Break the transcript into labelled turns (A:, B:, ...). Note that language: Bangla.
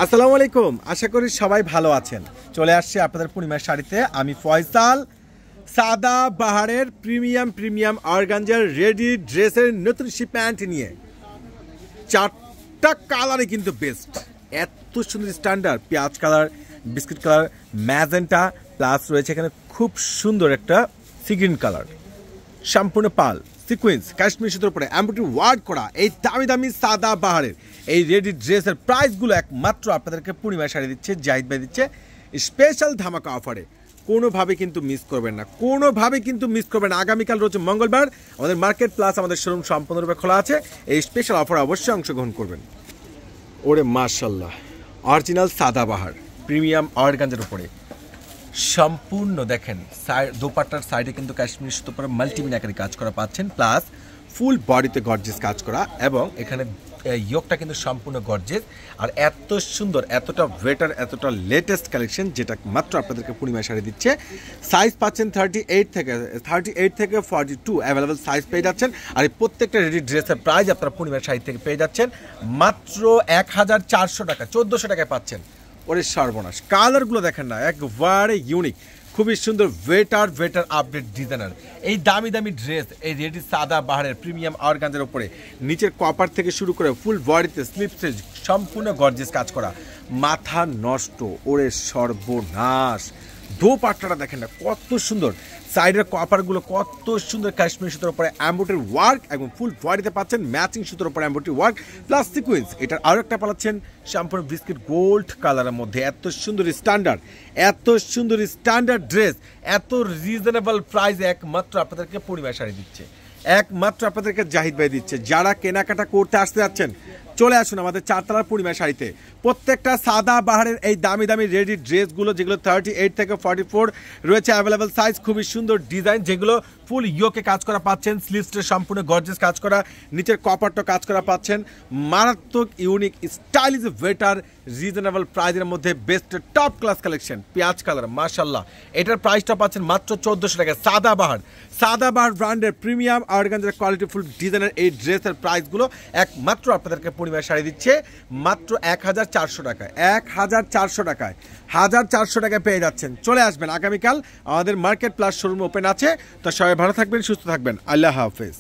A: আসসালামু আলাইকুম, আশা করি সবাই ভালো আছেন। চলে আসছে আপনাদের পূর্ণিমার শাড়িতে আমি ফয়সাল। সাদা বাহারের প্রিমিয়াম অর্গানজার রেডি ড্রেসের নতুন প্যান্ট নিয়ে চারটা কালারে কিন্তু বেস্ট। এত সুন্দর স্ট্যান্ডার্ড পেঁয়াজ colour, biscuit colour, magenta, plus রয়েছে এখানে খুব সুন্দর একটা সি গ্রিন কালার, সম্পূর্ণ পাল সিকোয়েন্স কাশ্মীর সুতোর উপরে এমব্রয়ডারি ওয়ার্ক করা এই দামি সাদা বাহারের এই রেডি ড্রেসের প্রাইসগুলো একমাত্র আপনাদেরকে পূর্ণিমার শাড়ি দিচ্ছে, জাহিদ ভাই দিচ্ছে স্পেশাল ধামাকা অফারে। কোনোভাবে কিন্তু মিস করবেন না, আগামীকাল রোজ মঙ্গলবার আমাদের মার্কেট প্লাস আমাদের শোরুম সম্পূর্ণরূপে খোলা আছে। এই স্পেশাল অফারে অবশ্যই অংশগ্রহণ করবেন। ওরে মাশাল্লাহ, অরিজিনাল সাদা বাহার প্রিমিয়াম অর্গানজার উপরে সম্পূর্ণ দেখেন দোপাট্টার সাইডে কিন্তু কাশ্মীরি সুতো পরে মাল্টিমিনাকারি কাজ করা পাচ্ছেন, প্লাস ফুল বডিতে গর্জেস কাজ করা, এবং এখানে ইয়োগটা কিন্তু সম্পূর্ণ গর্জেস। আর এত সুন্দর, এতটা বেটার, এতটা লেটেস্ট কালেকশন যেটা মাত্র আপনাদেরকে পূর্ণিমা শাড়ি দিচ্ছে। সাইজ পাচ্ছেন 38 থেকে 42 অ্যাভেলেবেল সাইজ পেয়ে যাচ্ছেন। আর এই প্রত্যেকটা রেডি ড্রেসের প্রাইস আপনারা পূর্ণিমা শাড়ি থেকে পেয়ে যাচ্ছেন মাত্র 1400 টাকা, 1400 টাকায় পাচ্ছেন। ওরে সর্বনাশ, কালারগুলো দেখেন না, একবারে ইউনিক, খুবই সুন্দর ভেটার আপডেট ডিজাইনার এই দামি ড্রেস, এই রেডি সাদা বাহারের প্রিমিয়াম অর্গানজার উপরে নিচের কপার থেকে শুরু করে ফুল বডিতে স্লিপসে সম্পূর্ণ গর্জিয়াস কাজ করা, মাথা নষ্ট। ওরে সর্বনাশ, দোপাট্টাটা দেখেন না কত সুন্দর, সাইডের কপারগুলো কত সুন্দর কাশ্মীরি সুতোর উপরে এমব্রয়ডারি ওয়ার্ক, এবং ফুল বডিতে পাচ্ছেন ম্যাচিং সুতোর উপরে এমব্রয়ডারি ওয়ার্ক প্লাস সিকোয়েন্স। এটার আরও একটা পাচ্ছেন সম্পূর্ণ বিস্কিট গোল্ড কালারের মধ্যে। এত সুন্দর স্ট্যান্ডার্ড ড্রেস, এত রিজনেবল প্রাইসে একমাত্র আপনাদেরকে পূর্ণিমা শাড়ি দিচ্ছে, একমাত্র আপনাদেরকে জাহিদ ভাই দিচ্ছে। যারা কেনাকাটা করতে আসতে যাচ্ছেন চলে আসুন আমাদের চারতলার পূর্ণিমা শাড়িতে। প্রত্যেকটা সাদা বাহারের এই দামি রেডি ড্রেসগুলো যেগুলো 38 থেকে 44 রয়েছে অ্যাভেলেবেল সাইজ, খুবই সুন্দর ডিজাইন, যেগুলো ফুল ইয়োকে কাজ করা পাচ্ছেন, স্লিভসটা সম্পূর্ণ গর্জিয়াস কাজ করা, নিচের কপারটা কাজ করা পাচ্ছেন, মারাত্মক ইউনিক স্টাইলিশ বেটার রিজনেবল প্রাইসের মধ্যে বেস্ট টপ ক্লাস কালেকশন পেঁয়াজ কালার মাশাল্লাহ। এটার প্রাইসটা পাচ্ছেন মাত্র 1400 টাকা। সাদা বাহার ব্র্যান্ডের প্রিমিয়াম অর্গানজার কোয়ালিটিফুল ডিজাইনের এই ড্রেসের প্রাইসগুলো একমাত্র আপনাদেরকে পূর্ণিমা শাড়ি দিচ্ছে মাত্র 1400 টাকায়। 1400 টাকায় 1400 টাকায় পেয়ে যাচ্ছেন। চলে আসবেন আগামীকাল, আমাদের মার্কেট প্লাস শোরুম ওপেন আছে। তো সবাই ভালো থাকবেন, সুস্থ থাকবেন, আল্লাহ হাফেজ।